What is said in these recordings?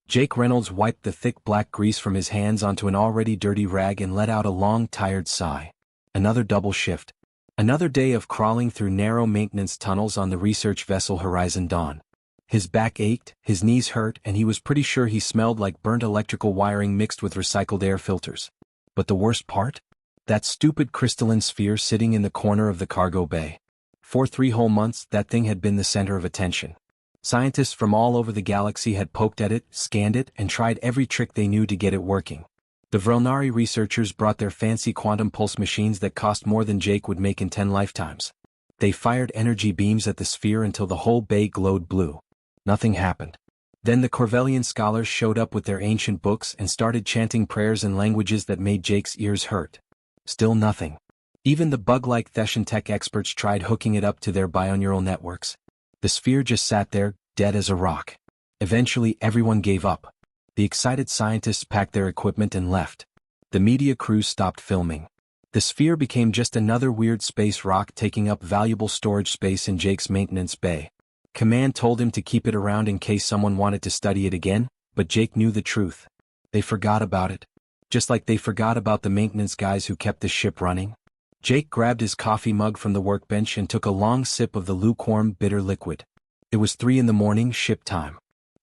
Jake Reynolds wiped the thick black grease from his hands onto an already dirty rag and let out a long, tired sigh. Another double shift. Another day of crawling through narrow maintenance tunnels on the research vessel Horizon Dawn. His back ached, his knees hurt, and he was pretty sure he smelled like burnt electrical wiring mixed with recycled air filters. But the worst part? That stupid crystalline sphere sitting in the corner of the cargo bay. For 3 whole months, that thing had been the center of attention. Scientists from all over the galaxy had poked at it, scanned it, and tried every trick they knew to get it working. The Vrelnari researchers brought their fancy quantum pulse machines that cost more than Jake would make in 10 lifetimes. They fired energy beams at the sphere until the whole bay glowed blue. Nothing happened. Then the Corvellian scholars showed up with their ancient books and started chanting prayers in languages that made Jake's ears hurt. Still nothing. Even the bug-like Theshan tech experts tried hooking it up to their bioneural networks. The sphere just sat there, dead as a rock. Eventually everyone gave up. The excited scientists packed their equipment and left. The media crews stopped filming. The sphere became just another weird space rock taking up valuable storage space in Jake's maintenance bay. Command told him to keep it around in case someone wanted to study it again, but Jake knew the truth. They forgot about it. Just like they forgot about the maintenance guys who kept the ship running. Jake grabbed his coffee mug from the workbench and took a long sip of the lukewarm, bitter liquid. It was 3 in the morning, ship time.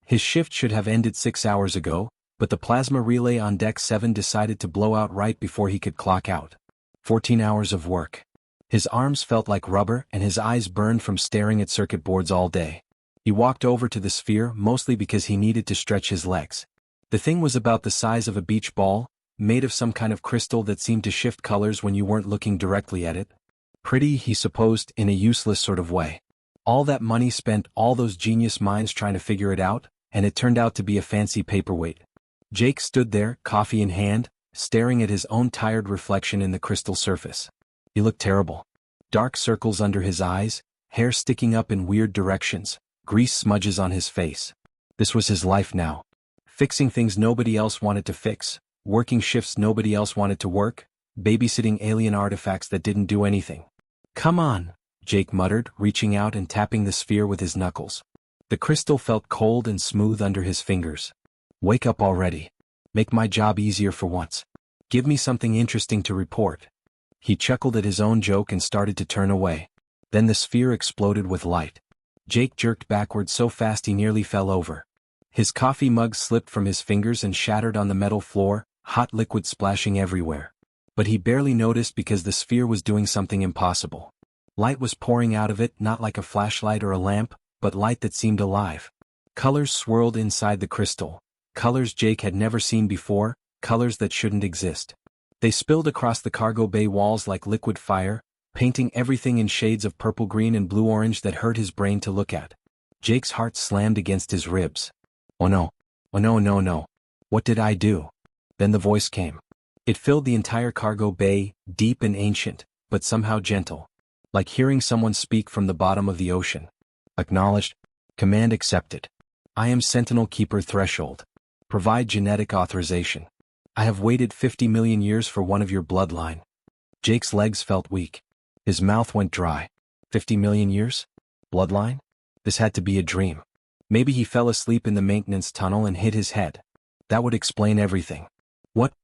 His shift should have ended 6 hours ago, but the plasma relay on Deck 7 decided to blow out right before he could clock out. 14 hours of work. His arms felt like rubber and his eyes burned from staring at circuit boards all day. He walked over to the sphere mostly because he needed to stretch his legs. The thing was about the size of a beach ball, made of some kind of crystal that seemed to shift colors when you weren't looking directly at it. Pretty, he supposed, in a useless sort of way. All that money spent, all those genius minds trying to figure it out, and it turned out to be a fancy paperweight. Jake stood there, coffee in hand, staring at his own tired reflection in the crystal surface. He looked terrible. Dark circles under his eyes, hair sticking up in weird directions, grease smudges on his face. This was his life now. Fixing things nobody else wanted to fix, working shifts nobody else wanted to work, babysitting alien artifacts that didn't do anything. "Come on," Jake muttered, reaching out and tapping the sphere with his knuckles. The crystal felt cold and smooth under his fingers. "Wake up already. Make my job easier for once. Give me something interesting to report." He chuckled at his own joke and started to turn away. Then the sphere exploded with light. Jake jerked backward so fast he nearly fell over. His coffee mug slipped from his fingers and shattered on the metal floor, hot liquid splashing everywhere. But he barely noticed because the sphere was doing something impossible. Light was pouring out of it, not like a flashlight or a lamp, but light that seemed alive. Colors swirled inside the crystal. Colors Jake had never seen before, colors that shouldn't exist. They spilled across the cargo bay walls like liquid fire, painting everything in shades of purple-green and blue-orange that hurt his brain to look at. Jake's heart slammed against his ribs. "Oh no. Oh no, no, no. What did I do?" Then the voice came. It filled the entire cargo bay, deep and ancient, but somehow gentle. Like hearing someone speak from the bottom of the ocean. "Acknowledged. Command accepted. I am Sentinel Keeper Threshold. Provide genetic authorization. I have waited 50 million years for one of your bloodline." Jake's legs felt weak. His mouth went dry. 50 million years? Bloodline? This had to be a dream. Maybe he fell asleep in the maintenance tunnel and hit his head. That would explain everything.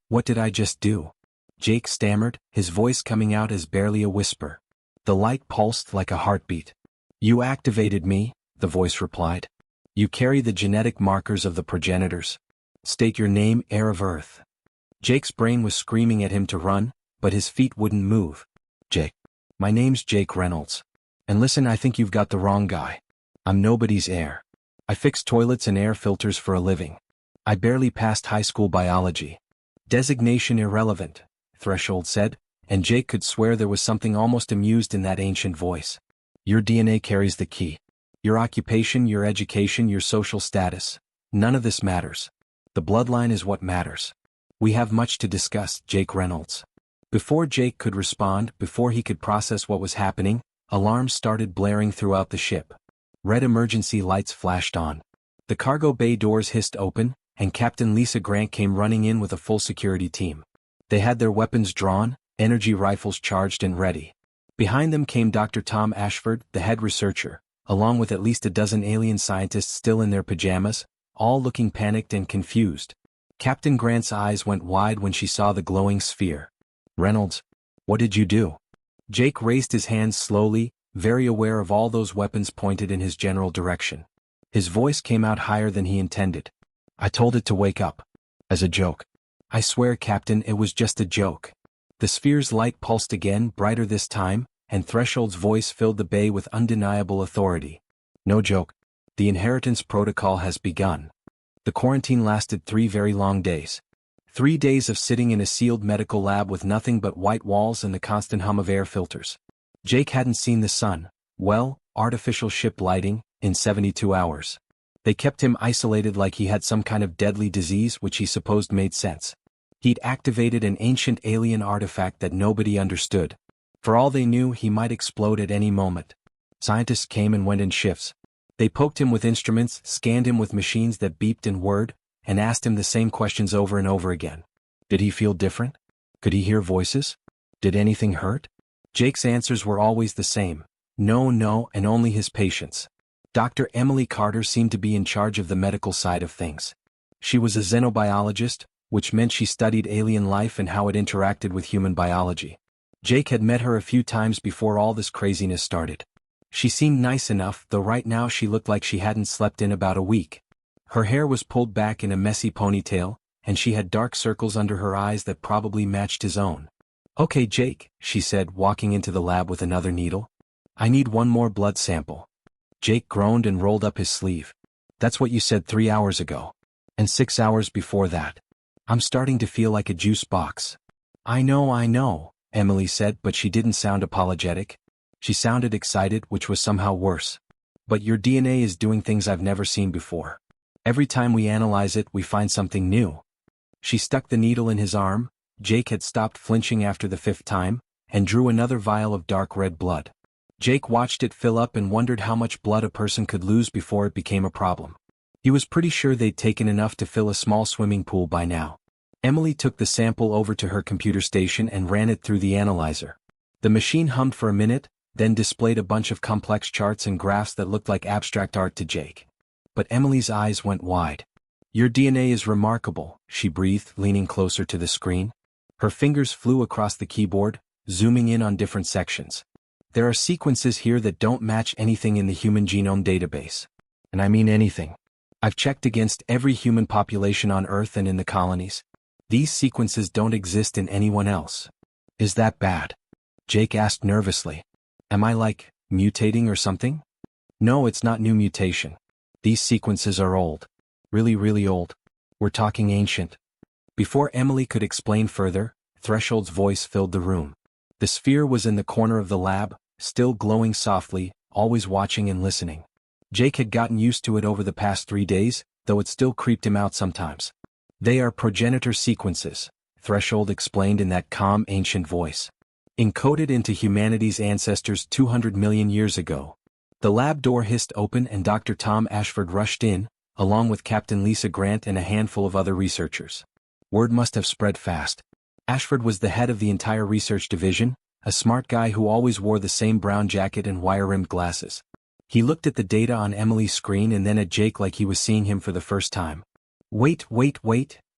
What did I just do?" Jake stammered, his voice coming out as barely a whisper. The light pulsed like a heartbeat. "You activated me," the voice replied. "You carry the genetic markers of the progenitors. State your name, heir of Earth." Jake's brain was screaming at him to run, but his feet wouldn't move. "Jake. My name's Jake Reynolds. And listen, I think you've got the wrong guy. I'm nobody's heir. I fix toilets and air filters for a living. I barely passed high school biology." "Designation irrelevant," Threshold said, and Jake could swear there was something almost amused in that ancient voice. "Your DNA carries the key. Your occupation, your education, your social status. None of this matters. The bloodline is what matters. We have much to discuss, Jake Reynolds." Before Jake could respond, before he could process what was happening, alarms started blaring throughout the ship. Red emergency lights flashed on. The cargo bay doors hissed open, and Captain Lisa Grant came running in with a full security team. They had their weapons drawn, energy rifles charged and ready. Behind them came Dr. Tom Ashford, the head researcher, along with at least a dozen alien scientists still in their pajamas, all looking panicked and confused. Captain Grant's eyes went wide when she saw the glowing sphere. "Reynolds, what did you do?" Jake raised his hands slowly, very aware of all those weapons pointed in his general direction. His voice came out higher than he intended. "I told it to wake up. As a joke. I swear, Captain, it was just a joke." The sphere's light pulsed again, brighter this time, and Threshold's voice filled the bay with undeniable authority. "No joke. The inheritance protocol has begun." The quarantine lasted 3 very long days. 3 days of sitting in a sealed medical lab with nothing but white walls and the constant hum of air filters. Jake hadn't seen the sun, well, artificial ship lighting, in 72 hours. They kept him isolated like he had some kind of deadly disease, which he supposed made sense. He'd activated an ancient alien artifact that nobody understood. For all they knew, he might explode at any moment. Scientists came and went in shifts. They poked him with instruments, scanned him with machines that beeped and whirred, and asked him the same questions over and over again. Did he feel different? Could he hear voices? Did anything hurt? Jake's answers were always the same. No, and only his patience. Dr. Emily Carter seemed to be in charge of the medical side of things. She was a xenobiologist, which meant she studied alien life and how it interacted with human biology. Jake had met her a few times before all this craziness started. She seemed nice enough, though right now she looked like she hadn't slept in about a week. Her hair was pulled back in a messy ponytail, and she had dark circles under her eyes that probably matched his own. "Okay, Jake," she said, walking into the lab with another needle. "I need one more blood sample." Jake groaned and rolled up his sleeve. "That's what you said 3 hours ago. And 6 hours before that. I'm starting to feel like a juice box." I know, Emily said, but she didn't sound apologetic. She sounded excited, which was somehow worse. "But your DNA is doing things I've never seen before. Every time we analyze it, we find something new." She stuck the needle in his arm. Jake had stopped flinching after the 5th time, and drew another vial of dark red blood. Jake watched it fill up and wondered how much blood a person could lose before it became a problem. He was pretty sure they'd taken enough to fill a small swimming pool by now. Emily took the sample over to her computer station and ran it through the analyzer. The machine hummed for a minute, then displayed a bunch of complex charts and graphs that looked like abstract art to Jake. But Emily's eyes went wide. "Your DNA is remarkable," she breathed, leaning closer to the screen. Her fingers flew across the keyboard, zooming in on different sections. "There are sequences here that don't match anything in the human genome database. And I mean anything. I've checked against every human population on Earth and in the colonies. These sequences don't exist in anyone else." "Is that bad?" Jake asked nervously. "Am I mutating or something?" "No, it's not new mutation. These sequences are old. Really, really old. We're talking ancient." Before Emily could explain further, Threshold's voice filled the room. The sphere was in the corner of the lab, still glowing softly, always watching and listening. Jake had gotten used to it over the past 3 days, though it still creeped him out sometimes. "They are progenitor sequences," Threshold explained in that calm, ancient voice. "Encoded into humanity's ancestors 200 million years ago." The lab door hissed open and Dr. Tom Ashford rushed in, along with Captain Lisa Grant and a handful of other researchers. Word must have spread fast. Ashford was the head of the entire research division, a smart guy who always wore the same brown jacket and wire-rimmed glasses. He looked at the data on Emily's screen and then at Jake like he was seeing him for the first time. Wait,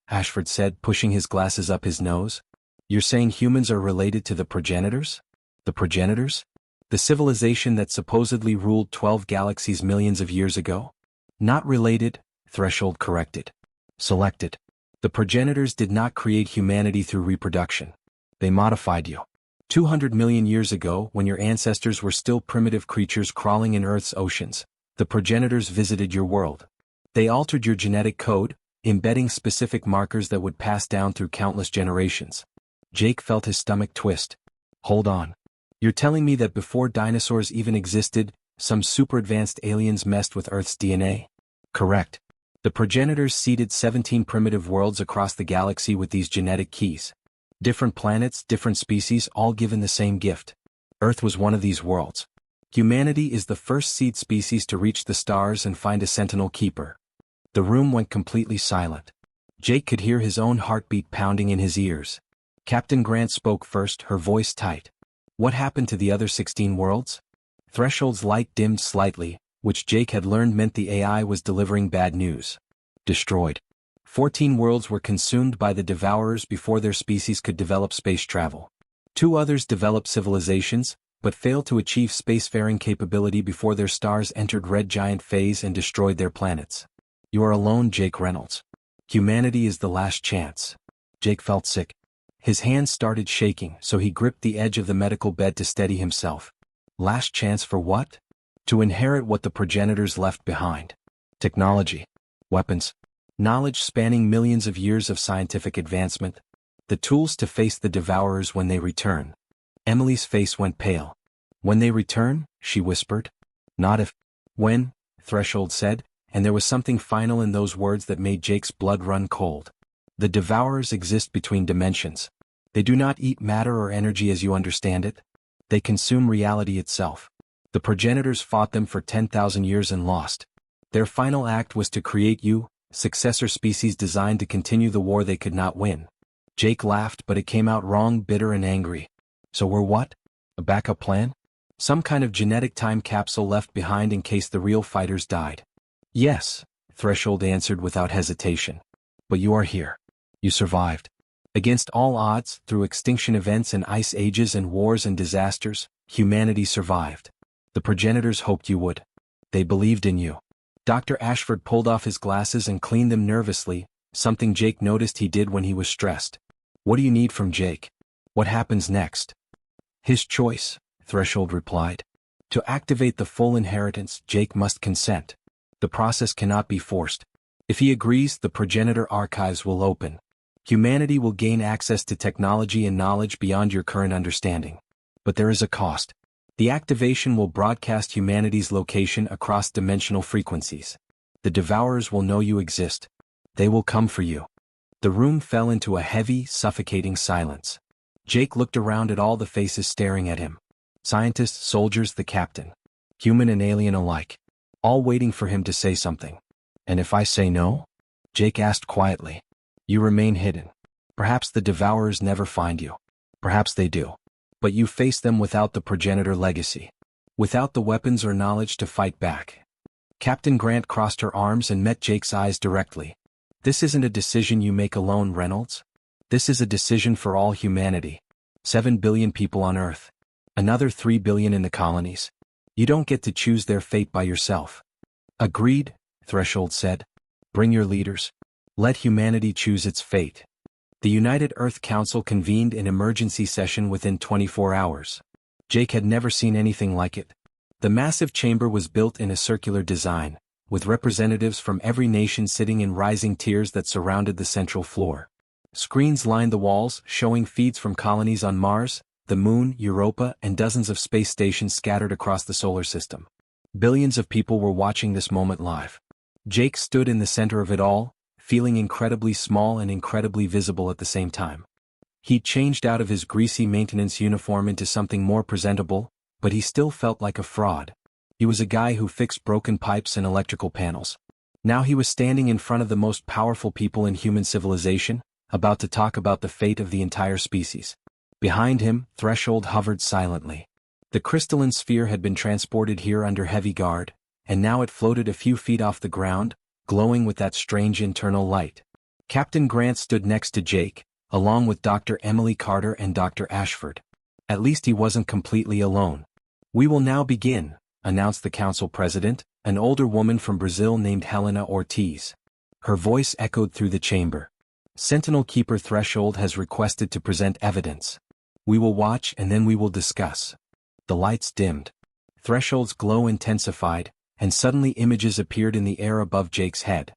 Ashford said, pushing his glasses up his nose. "You're saying humans are related to the progenitors?" "The progenitors? The civilization that supposedly ruled 12 galaxies millions of years ago?" "Not related," Threshold corrected. "Selected. The progenitors did not create humanity through reproduction. They modified you. 200 million years ago, when your ancestors were still primitive creatures crawling in Earth's oceans, the progenitors visited your world. They altered your genetic code, embedding specific markers that would pass down through countless generations." Jake felt his stomach twist. "Hold on. You're telling me that before dinosaurs even existed, some super-advanced aliens messed with Earth's DNA?" "Correct. The progenitors seeded 17 primitive worlds across the galaxy with these genetic keys. Different planets, different species, all given the same gift. Earth was one of these worlds. Humanity is the first seed species to reach the stars and find a sentinel keeper." The room went completely silent. Jake could hear his own heartbeat pounding in his ears. Captain Grant spoke first, her voice tight. "What happened to the other 16 worlds?" Threshold's light dimmed slightly, which Jake had learned meant the AI was delivering bad news. Destroyed. 14 worlds were consumed by the Devourers before their species could develop space travel. 2 others developed civilizations, but failed to achieve spacefaring capability before their stars entered red giant phase and destroyed their planets. You are alone, Jake Reynolds. Humanity is the last chance. Jake felt sick. His hands started shaking, so he gripped the edge of the medical bed to steady himself. Last chance for what? To inherit what the progenitors left behind. Technology. Weapons. Knowledge spanning millions of years of scientific advancement. The tools to face the Devourers when they return. Emily's face went pale. When they return, she whispered. Not if. When, Threshold said, and there was something final in those words that made Jake's blood run cold. The Devourers exist between dimensions. They do not eat matter or energy as you understand it. They consume reality itself. The progenitors fought them for 10,000 years and lost. Their final act was to create you, successor species designed to continue the war they could not win. Jake laughed, but it came out wrong, bitter and angry. So we're what? A backup plan? Some kind of genetic time capsule left behind in case the real fighters died. Yes, Threshold answered without hesitation. But you are here. You survived. Against all odds, through extinction events and ice ages and wars and disasters, humanity survived. The progenitors hoped you would. They believed in you. Dr. Ashford pulled off his glasses and cleaned them nervously, something Jake noticed he did when he was stressed. What do you need from Jake? What happens next? His choice, Threshold replied. To activate the full inheritance, Jake must consent. The process cannot be forced. If he agrees, the progenitor archives will open. Humanity will gain access to technology and knowledge beyond your current understanding. But there is a cost. The activation will broadcast humanity's location across dimensional frequencies. The Devourers will know you exist. They will come for you. The room fell into a heavy, suffocating silence. Jake looked around at all the faces staring at him. Scientists, soldiers, the captain. Human and alien alike. All waiting for him to say something. And if I say no? Jake asked quietly. You remain hidden. Perhaps the Devourers never find you. Perhaps they do. But you face them without the progenitor legacy. Without the weapons or knowledge to fight back. Captain Grant crossed her arms and met Jake's eyes directly. This isn't a decision you make alone, Reynolds. This is a decision for all humanity. 7 billion people on Earth. Another 3 billion in the colonies. You don't get to choose their fate by yourself. Agreed, Threshold said. Bring your leaders. Let humanity choose its fate. The United Earth Council convened an emergency session within 24 hours. Jake had never seen anything like it. The massive chamber was built in a circular design, with representatives from every nation sitting in rising tiers that surrounded the central floor. Screens lined the walls, showing feeds from colonies on Mars, the Moon, Europa, and dozens of space stations scattered across the solar system. Billions of people were watching this moment live. Jake stood in the center of it all, feeling incredibly small and incredibly visible at the same time. He'd changed out of his greasy maintenance uniform into something more presentable, but he still felt like a fraud. He was a guy who fixed broken pipes and electrical panels. Now he was standing in front of the most powerful people in human civilization, about to talk about the fate of the entire species. Behind him, Threshold hovered silently. The crystalline sphere had been transported here under heavy guard, and now it floated a few feet off the ground, glowing with that strange internal light. Captain Grant stood next to Jake, along with Dr. Emily Carter and Dr. Ashford. At least he wasn't completely alone. We will now begin, announced the council president, an older woman from Brazil named Helena Ortiz. Her voice echoed through the chamber. Sentinel Keeper Threshold has requested to present evidence. We will watch and then we will discuss. The lights dimmed. Threshold's glow intensified, and suddenly images appeared in the air above Jake's head.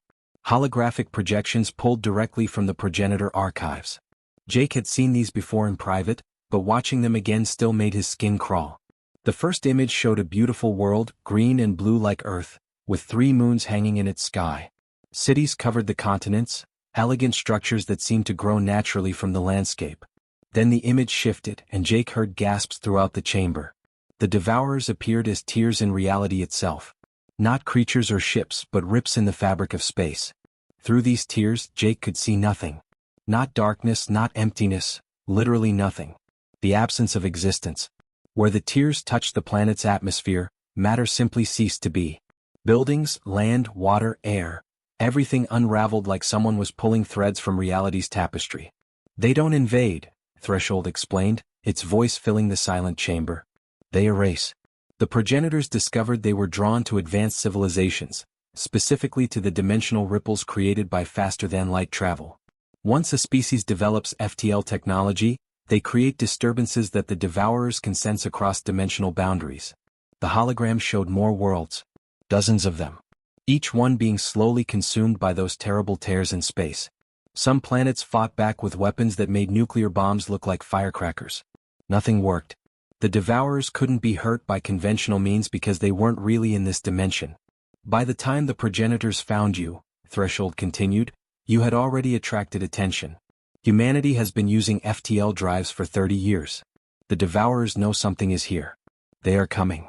Holographic projections pulled directly from the progenitor archives. Jake had seen these before in private, but watching them again still made his skin crawl. The first image showed a beautiful world, green and blue like Earth, with 3 moons hanging in its sky. Cities covered the continents, elegant structures that seemed to grow naturally from the landscape. Then the image shifted, and Jake heard gasps throughout the chamber. The Devourers appeared as tears in reality itself. Not creatures or ships, but rips in the fabric of space. Through these tears, Jake could see nothing. Not darkness, not emptiness, literally nothing. The absence of existence. Where the tears touched the planet's atmosphere, matter simply ceased to be. Buildings, land, water, air, Everything unraveled like someone was pulling threads from reality's tapestry. They don't invade, Threshold explained, its voice filling the silent chamber. They erase. The progenitors discovered they were drawn to advanced civilizations, specifically to the dimensional ripples created by faster-than-light travel. Once a species develops FTL technology, they create disturbances that the devourers can sense across dimensional boundaries. The hologram showed more worlds. Dozens of them. Each one being slowly consumed by those terrible tears in space. Some planets fought back with weapons that made nuclear bombs look like firecrackers. Nothing worked. The devourers couldn't be hurt by conventional means because they weren't really in this dimension. By the time the progenitors found you, Threshold continued, you had already attracted attention. Humanity has been using FTL drives for 30 years. The devourers know something is here. They are coming.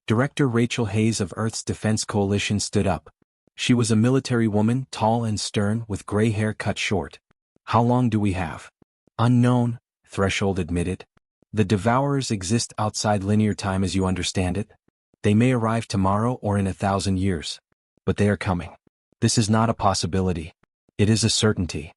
Director Rachel Hayes of Earth's Defense Coalition stood up. She was a military woman, tall and stern, with gray hair cut short. How long do we have? Unknown, Threshold admitted. The devourers exist outside linear time as you understand it. They may arrive tomorrow or in 1,000 years. But they are coming. This is not a possibility. It is a certainty.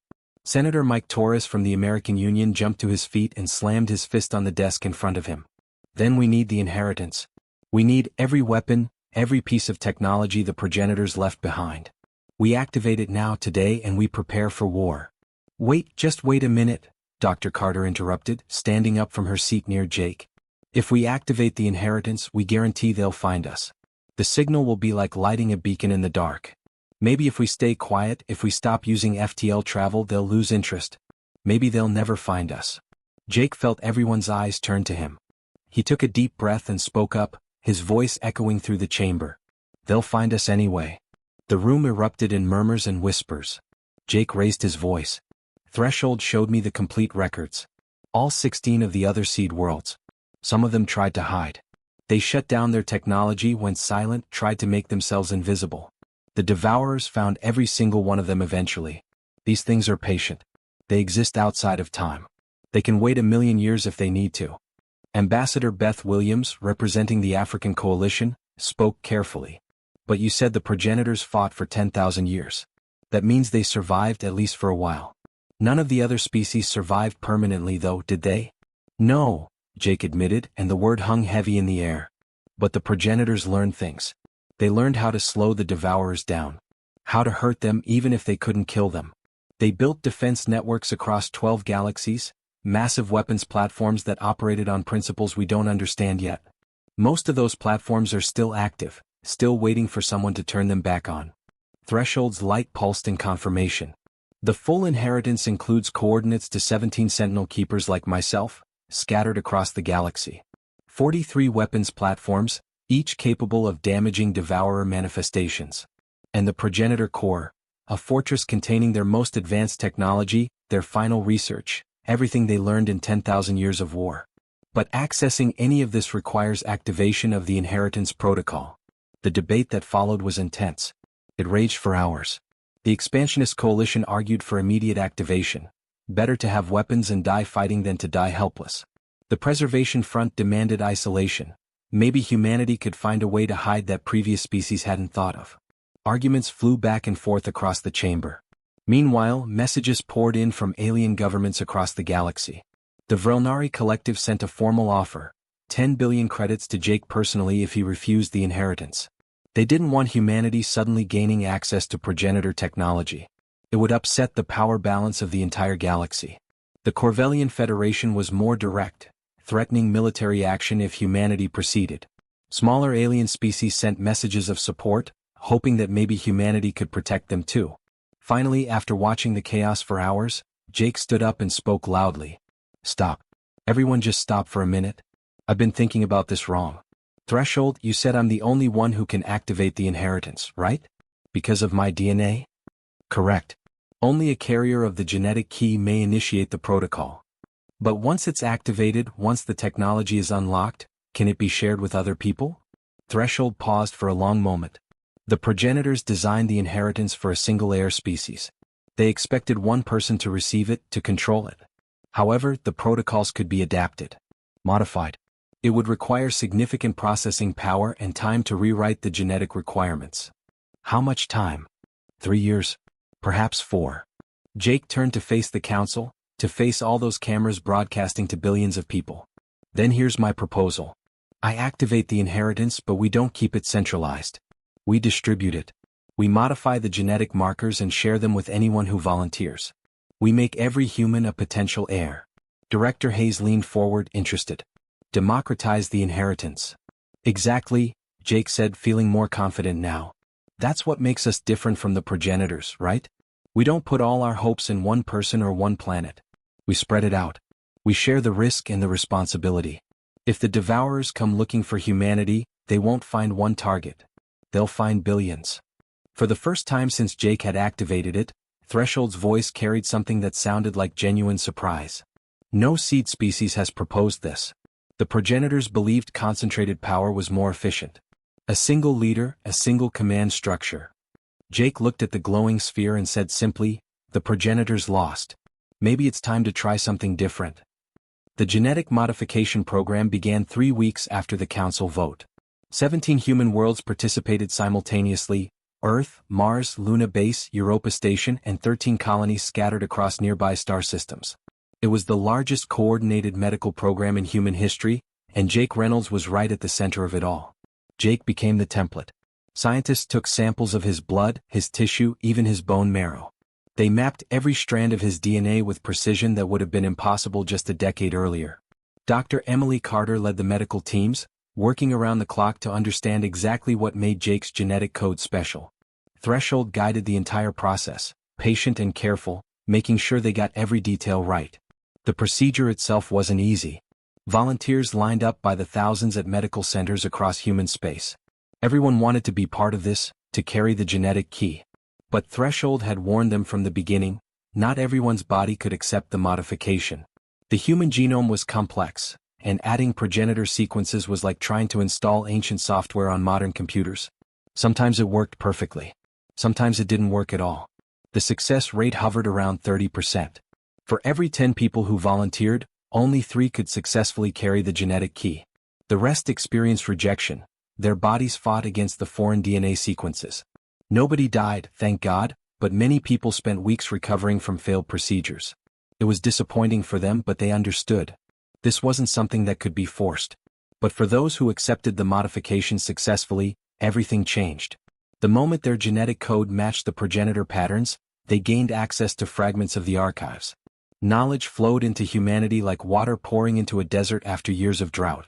Senator Mike Torres from the American Union jumped to his feet and slammed his fist on the desk in front of him. Then we need the inheritance. We need every weapon, every piece of technology the progenitors left behind. We activate it now today and we prepare for war. Wait, just wait a minute, Dr. Carter interrupted, standing up from her seat near Jake. If we activate the inheritance, we guarantee they'll find us. The signal will be like lighting a beacon in the dark. Maybe if we stay quiet, if we stop using FTL travel, they'll lose interest. Maybe they'll never find us. Jake felt everyone's eyes turn to him. He took a deep breath and spoke up, his voice echoing through the chamber. They'll find us anyway. The room erupted in murmurs and whispers. Jake raised his voice. Threshold showed me the complete records. All 16 of the other seed worlds. Some of them tried to hide. They shut down their technology, went silent, tried to make themselves invisible. The devourers found every single one of them eventually. These things are patient. They exist outside of time. They can wait 1,000,000 years if they need to. Ambassador Beth Williams, representing the African Coalition, spoke carefully. But you said the progenitors fought for 10,000 years. That means they survived at least for a while. None of the other species survived permanently though, did they? No, Jake admitted, and the word hung heavy in the air. But the progenitors learned things. They learned how to slow the devourers down. How to hurt them even if they couldn't kill them. They built defense networks across 12 galaxies, massive weapons platforms that operated on principles we don't understand yet. Most of those platforms are still active, still waiting for someone to turn them back on. Threshold's light pulsed in confirmation. The full inheritance includes coordinates to 17 Sentinel Keepers like myself, scattered across the galaxy. 43 weapons platforms, each capable of damaging devourer manifestations. And the progenitor core, a fortress containing their most advanced technology, their final research, everything they learned in 10,000 years of war. But accessing any of this requires activation of the inheritance protocol. The debate that followed was intense. It raged for hours. The expansionist coalition argued for immediate activation. Better to have weapons and die fighting than to die helpless. The preservation front demanded isolation. Maybe humanity could find a way to hide that previous species hadn't thought of. Arguments flew back and forth across the chamber. Meanwhile, messages poured in from alien governments across the galaxy. The Vrelnari Collective sent a formal offer, 10 billion credits to Jake personally if he refused the inheritance. They didn't want humanity suddenly gaining access to progenitor technology. It would upset the power balance of the entire galaxy. The Corvellian Federation was more direct, threatening military action if humanity proceeded. Smaller alien species sent messages of support, hoping that maybe humanity could protect them too. Finally, after watching the chaos for hours, Jake stood up and spoke loudly. Stop. Everyone just stop for a minute. I've been thinking about this wrong. Threshold, you said I'm the only one who can activate the inheritance, right? Because of my DNA? Correct. Only a carrier of the genetic key may initiate the protocol. But once it's activated, once the technology is unlocked, can it be shared with other people? Threshold paused for a long moment. The progenitors designed the inheritance for a single air species. They expected one person to receive it, to control it. However, the protocols could be adapted, modified. It would require significant processing power and time to rewrite the genetic requirements. How much time? 3 years? Perhaps 4. Jake turned to face the council, to face all those cameras broadcasting to billions of people. Then here's my proposal. I activate the inheritance, but we don't keep it centralized. We distribute it. We modify the genetic markers and share them with anyone who volunteers. We make every human a potential heir. Director Hayes leaned forward, interested. Democratize the inheritance. Exactly, Jake said, feeling more confident now. That's what makes us different from the progenitors, right? We don't put all our hopes in one person or one planet. We spread it out. We share the risk and the responsibility. If the devourers come looking for humanity, they won't find one target. They'll find billions. For the first time since Jake had activated it, Threshold's voice carried something that sounded like genuine surprise. No seed species has proposed this. The progenitors believed concentrated power was more efficient. A single leader, a single command structure. Jake looked at the glowing sphere and said simply, "The progenitors lost. Maybe it's time to try something different." The genetic modification program began 3 weeks after the council vote. 17 human worlds participated simultaneously: Earth, Mars, Luna Base, Europa Station, and 13 colonies scattered across nearby star systems. It was the largest coordinated medical program in human history, and Jake Reynolds was right at the center of it all. Jake became the template. Scientists took samples of his blood, his tissue, even his bone marrow. They mapped every strand of his DNA with precision that would have been impossible just a decade earlier. Dr. Emily Carter led the medical teams, working around the clock to understand exactly what made Jake's genetic code special. Threshold guided the entire process, patient and careful, making sure they got every detail right. The procedure itself wasn't easy. Volunteers lined up by the thousands at medical centers across human space. Everyone wanted to be part of this, to carry the genetic key. But Threshold had warned them from the beginning, not everyone's body could accept the modification. The human genome was complex, and adding progenitor sequences was like trying to install ancient software on modern computers. Sometimes it worked perfectly. Sometimes it didn't work at all. The success rate hovered around 30%. For every 10 people who volunteered, only 3 could successfully carry the genetic key. The rest experienced rejection. Their bodies fought against the foreign DNA sequences. Nobody died, thank God, but many people spent weeks recovering from failed procedures. It was disappointing for them, but they understood. This wasn't something that could be forced. But for those who accepted the modification successfully, everything changed. The moment their genetic code matched the progenitor patterns, they gained access to fragments of the archives. Knowledge flowed into humanity like water pouring into a desert after years of drought.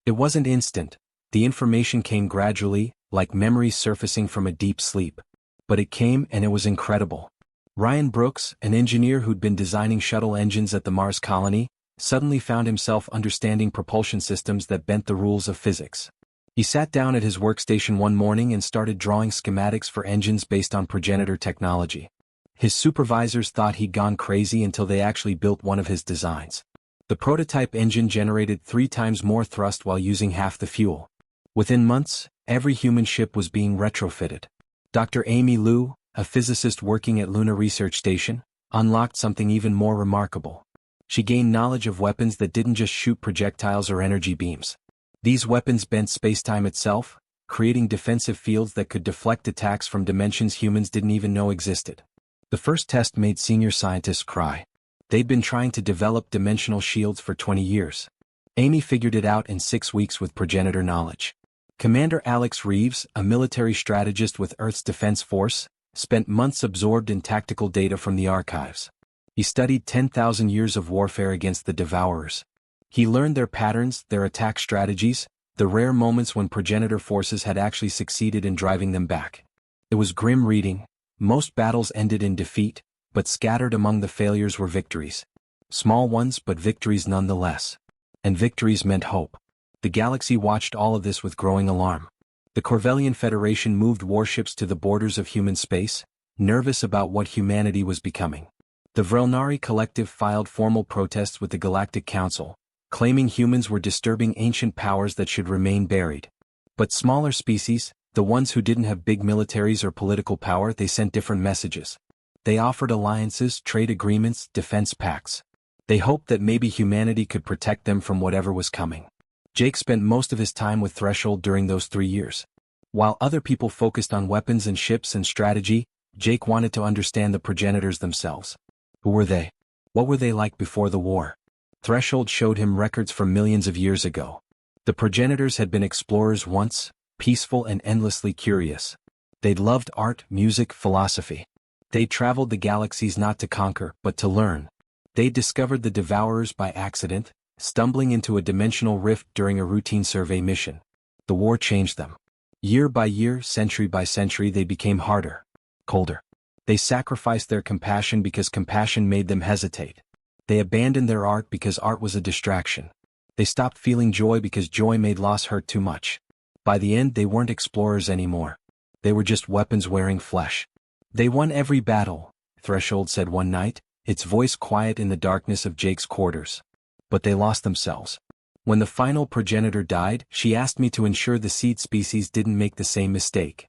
It wasn't instant. The information came gradually, like memories surfacing from a deep sleep. But it came, and it was incredible. Ryan Brooks, an engineer who'd been designing shuttle engines at the Mars colony, suddenly found himself understanding propulsion systems that bent the rules of physics. He sat down at his workstation one morning and started drawing schematics for engines based on progenitor technology. His supervisors thought he'd gone crazy until they actually built one of his designs. The prototype engine generated 3 times more thrust while using half the fuel. Within months, every human ship was being retrofitted. Dr. Amy Liu, a physicist working at Luna Research Station, unlocked something even more remarkable. She gained knowledge of weapons that didn't just shoot projectiles or energy beams. These weapons bent spacetime itself, creating defensive fields that could deflect attacks from dimensions humans didn't even know existed. The first test made senior scientists cry. They'd been trying to develop dimensional shields for 20 years. Amy figured it out in 6 weeks with progenitor knowledge. Commander Alex Reeves, a military strategist with Earth's Defense Force, spent months absorbed in tactical data from the archives. He studied 10,000 years of warfare against the Devourers. He learned their patterns, their attack strategies, the rare moments when progenitor forces had actually succeeded in driving them back. It was grim reading. Most battles ended in defeat, but scattered among the failures were victories. Small ones, but victories nonetheless. And victories meant hope. The galaxy watched all of this with growing alarm. The Corvellian Federation moved warships to the borders of human space, nervous about what humanity was becoming. The Vrelnari Collective filed formal protests with the Galactic Council, claiming humans were disturbing ancient powers that should remain buried. But smaller species, the ones who didn't have big militaries or political power, they sent different messages. They offered alliances, trade agreements, defense pacts. They hoped that maybe humanity could protect them from whatever was coming. Jake spent most of his time with Threshold during those 3 years. While other people focused on weapons and ships and strategy, Jake wanted to understand the progenitors themselves. Who were they? What were they like before the war? Threshold showed him records from millions of years ago. The progenitors had been explorers once, peaceful and endlessly curious. They'd loved art, music, philosophy. They'd traveled the galaxies not to conquer, but to learn. They'd discovered the Devourers by accident, stumbling into a dimensional rift during a routine survey mission. The war changed them. Year by year, century by century, they became harder, colder. They sacrificed their compassion because compassion made them hesitate. They abandoned their art because art was a distraction. They stopped feeling joy because joy made loss hurt too much. By the end, they weren't explorers anymore. They were just weapons wearing flesh. They won every battle, Threshold said one night, its voice quiet in the darkness of Jake's quarters. But they lost themselves. When the final progenitor died, she asked me to ensure the seed species didn't make the same mistake.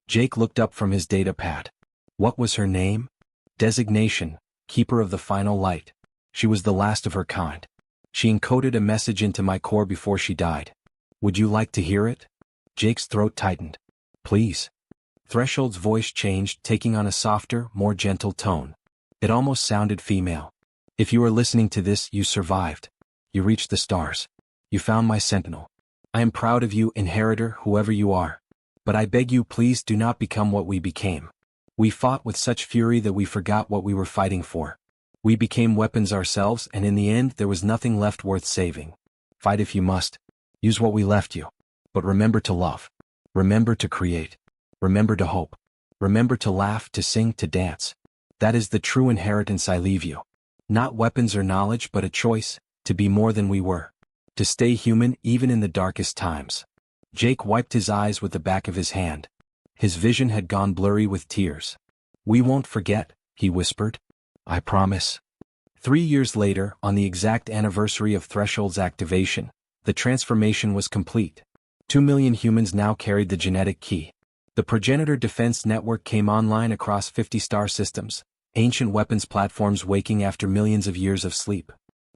Jake looked up from his data pad. What was her name? Designation, Keeper of the Final Light. She was the last of her kind. She encoded a message into my core before she died. Would you like to hear it? Jake's throat tightened. Please. Threshold's voice changed, taking on a softer, more gentle tone. It almost sounded female. If you are listening to this, you survived. You reached the stars. You found my sentinel. I am proud of you, inheritor, whoever you are. But I beg you, please do not become what we became. We fought with such fury that we forgot what we were fighting for. We became weapons ourselves, and in the end there was nothing left worth saving. Fight if you must. Use what we left you. But remember to love. Remember to create. Remember to hope. Remember to laugh, to sing, to dance. That is the true inheritance I leave you. Not weapons or knowledge, but a choice, to be more than we were. To stay human even in the darkest times. Jake wiped his eyes with the back of his hand. His vision had gone blurry with tears. We won't forget, he whispered. I promise. 3 years later, on the exact anniversary of Threshold's activation, the transformation was complete. 2 million humans now carried the genetic key. The progenitor defense network came online across 50 star systems, ancient weapons platforms waking after millions of years of sleep.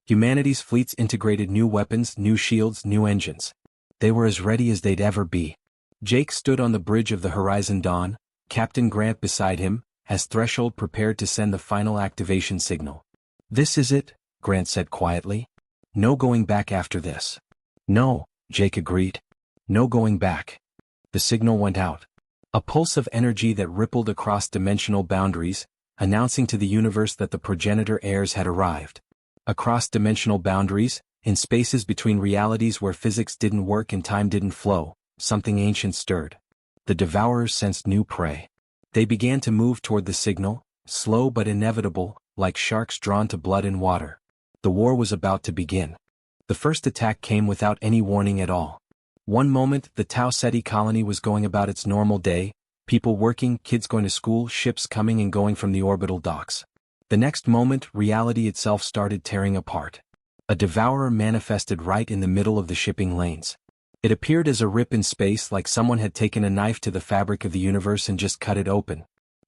Humanity's fleets integrated new weapons, new shields, new engines. They were as ready as they'd ever be. Jake stood on the bridge of the Horizon Dawn, Captain Grant beside him, as Threshold prepared to send the final activation signal. This is it, Grant said quietly. No going back after this. No, Jake agreed. No going back. The signal went out. A pulse of energy that rippled across dimensional boundaries, announcing to the universe that the progenitor heirs had arrived. Across dimensional boundaries, in spaces between realities where physics didn't work and time didn't flow, something ancient stirred. The Devourers sensed new prey. They began to move toward the signal, slow but inevitable, like sharks drawn to blood and water. The war was about to begin. The first attack came without any warning at all. One moment, the Tau Ceti colony was going about its normal day, people working, kids going to school, ships coming and going from the orbital docks. The next moment, reality itself started tearing apart. A devourer manifested right in the middle of the shipping lanes. It appeared as a rip in space, like someone had taken a knife to the fabric of the universe and just cut it open.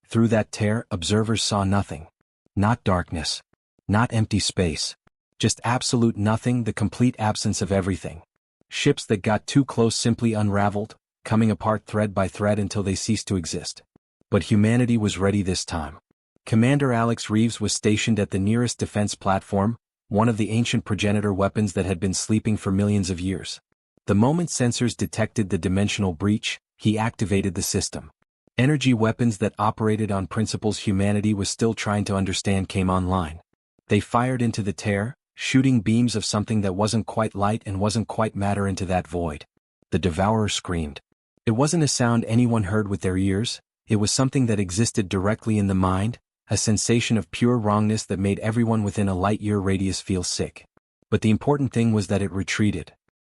Through that tear, observers saw nothing. Not darkness. Not empty space. Just absolute nothing, the complete absence of everything. Ships that got too close simply unraveled, coming apart thread by thread until they ceased to exist. But humanity was ready this time. Commander Alex Reeves was stationed at the nearest defense platform, one of the ancient progenitor weapons that had been sleeping for millions of years. The moment sensors detected the dimensional breach, he activated the system. Energy weapons that operated on principles humanity was still trying to understand came online. They fired into the tear, shooting beams of something that wasn't quite light and wasn't quite matter into that void. The Devourer screamed. It wasn't a sound anyone heard with their ears, it was something that existed directly in the mind, a sensation of pure wrongness that made everyone within a light-year radius feel sick. But the important thing was that it retreated.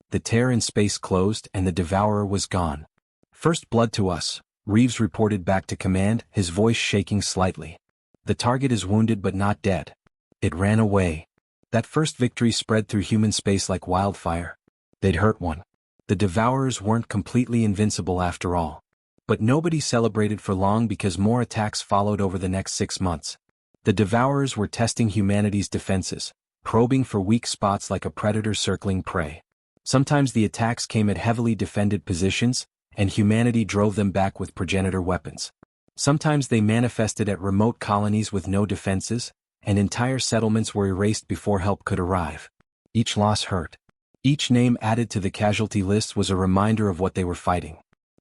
The tear in space closed and the Devourer was gone. First blood to us, Reeves reported back to command, his voice shaking slightly. The target is wounded but not dead. It ran away. That first victory spread through human space like wildfire. They'd hurt one. The Devourers weren't completely invincible after all. But nobody celebrated for long because more attacks followed over the next 6 months. The Devourers were testing humanity's defenses, probing for weak spots like a predator circling prey. Sometimes the attacks came at heavily defended positions, and humanity drove them back with progenitor weapons. Sometimes they manifested at remote colonies with no defenses, and entire settlements were erased before help could arrive. Each loss hurt. Each name added to the casualty list was a reminder of what they were fighting.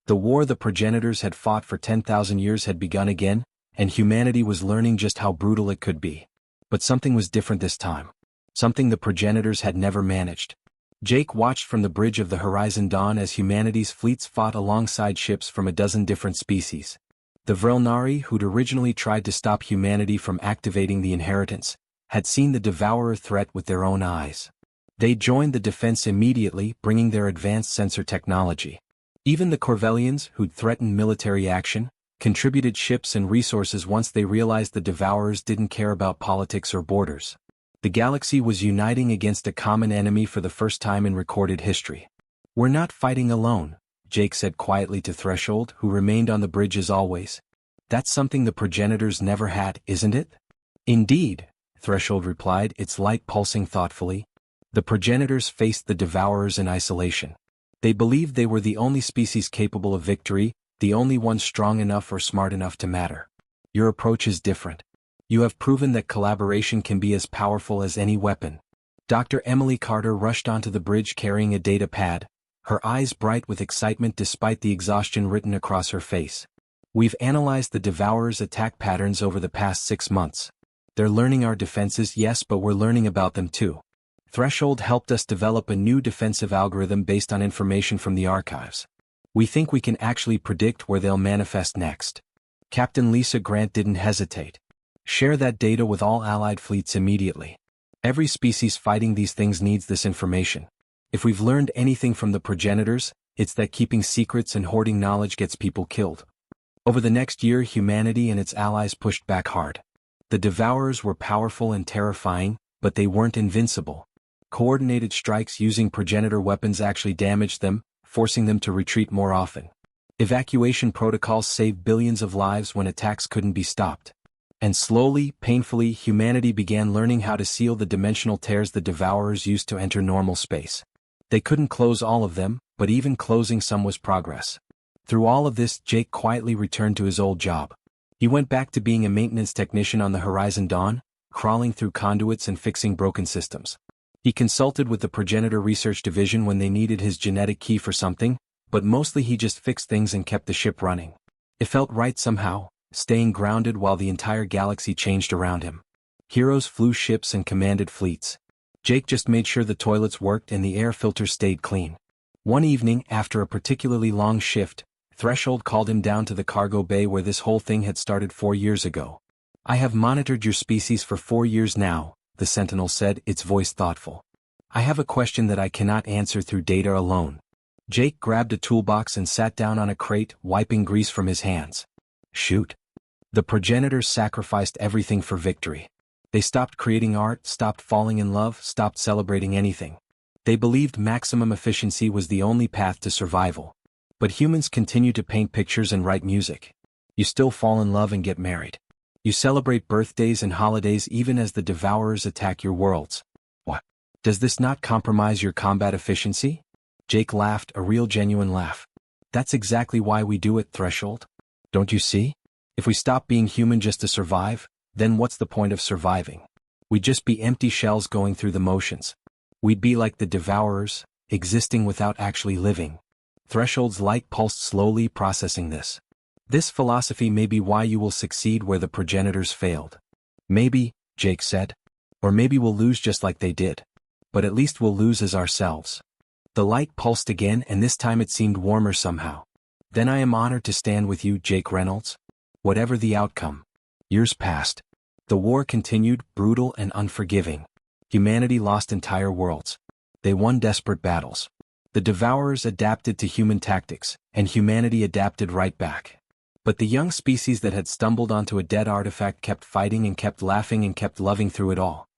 The war the progenitors had fought for 10,000 years had begun again, and humanity was learning just how brutal it could be. But something was different this time. Something the progenitors had never managed. Jake watched from the bridge of the Horizon Dawn as humanity's fleets fought alongside ships from a dozen different species. The Vrelnari, who'd originally tried to stop humanity from activating the inheritance, had seen the Devourer threat with their own eyes. They joined the defense immediately, bringing their advanced sensor technology. Even the Corvellians, who'd threatened military action, contributed ships and resources once they realized the Devourers didn't care about politics or borders. The galaxy was uniting against a common enemy for the first time in recorded history. "We're not fighting alone," Jake said quietly to Threshold, who remained on the bridge as always. "That's something the progenitors never had, isn't it?" "Indeed," Threshold replied, its light pulsing thoughtfully. The progenitors faced the Devourers in isolation. They believed they were the only species capable of victory, the only ones strong enough or smart enough to matter. "Your approach is different. You have proven that collaboration can be as powerful as any weapon." Dr. Emily Carter rushed onto the bridge carrying a data pad, her eyes bright with excitement despite the exhaustion written across her face. "We've analyzed the Devourers' attack patterns over the past 6 months. They're learning our defenses, yes, but we're learning about them too. Threshold helped us develop a new defensive algorithm based on information from the archives. We think we can actually predict where they'll manifest next." Captain Lisa Grant didn't hesitate. "Share that data with all allied fleets immediately. Every species fighting these things needs this information. If we've learned anything from the progenitors, it's that keeping secrets and hoarding knowledge gets people killed." Over the next year, humanity and its allies pushed back hard. The Devourers were powerful and terrifying, but they weren't invincible. Coordinated strikes using progenitor weapons actually damaged them, forcing them to retreat more often. Evacuation protocols saved billions of lives when attacks couldn't be stopped. And slowly, painfully, humanity began learning how to seal the dimensional tears the Devourers used to enter normal space. They couldn't close all of them, but even closing some was progress. Through all of this, Jake quietly returned to his old job. He went back to being a maintenance technician on the Horizon Dawn, crawling through conduits and fixing broken systems. He consulted with the Progenitor Research Division when they needed his genetic key for something, but mostly he just fixed things and kept the ship running. It felt right somehow, staying grounded while the entire galaxy changed around him. Heroes flew ships and commanded fleets. Jake just made sure the toilets worked and the air filters stayed clean. One evening, after a particularly long shift, Threshold called him down to the cargo bay where this whole thing had started 4 years ago. "I have monitored your species for 4 years now," the Sentinel said, its voice thoughtful. "I have a question that I cannot answer through data alone." Jake grabbed a toolbox and sat down on a crate, wiping grease from his hands. "Shoot." The progenitors sacrificed everything for victory. They stopped creating art, stopped falling in love, stopped celebrating anything. They believed maximum efficiency was the only path to survival. But humans continue to paint pictures and write music. You still fall in love and get married. You celebrate birthdays and holidays even as the Devourers attack your worlds. What? Does this not compromise your combat efficiency? Jake laughed, a real genuine laugh. "That's exactly why we do it, Threshold. Don't you see? If we stop being human just to survive, then what's the point of surviving? We'd just be empty shells going through the motions. We'd be like the Devourers, existing without actually living." Threshold's light pulsed slowly, processing this. "This philosophy may be why you will succeed where the progenitors failed." "Maybe," Jake said. "Or maybe we'll lose just like they did. But at least we'll lose as ourselves." The light pulsed again, and this time it seemed warmer somehow. "Then I am honored to stand with you, Jake Reynolds. Whatever the outcome." Years passed. The war continued, brutal and unforgiving. Humanity lost entire worlds. They won desperate battles. The Devourers adapted to human tactics, and humanity adapted right back. But the young species that had stumbled onto a dead artifact kept fighting and kept laughing and kept loving through it all.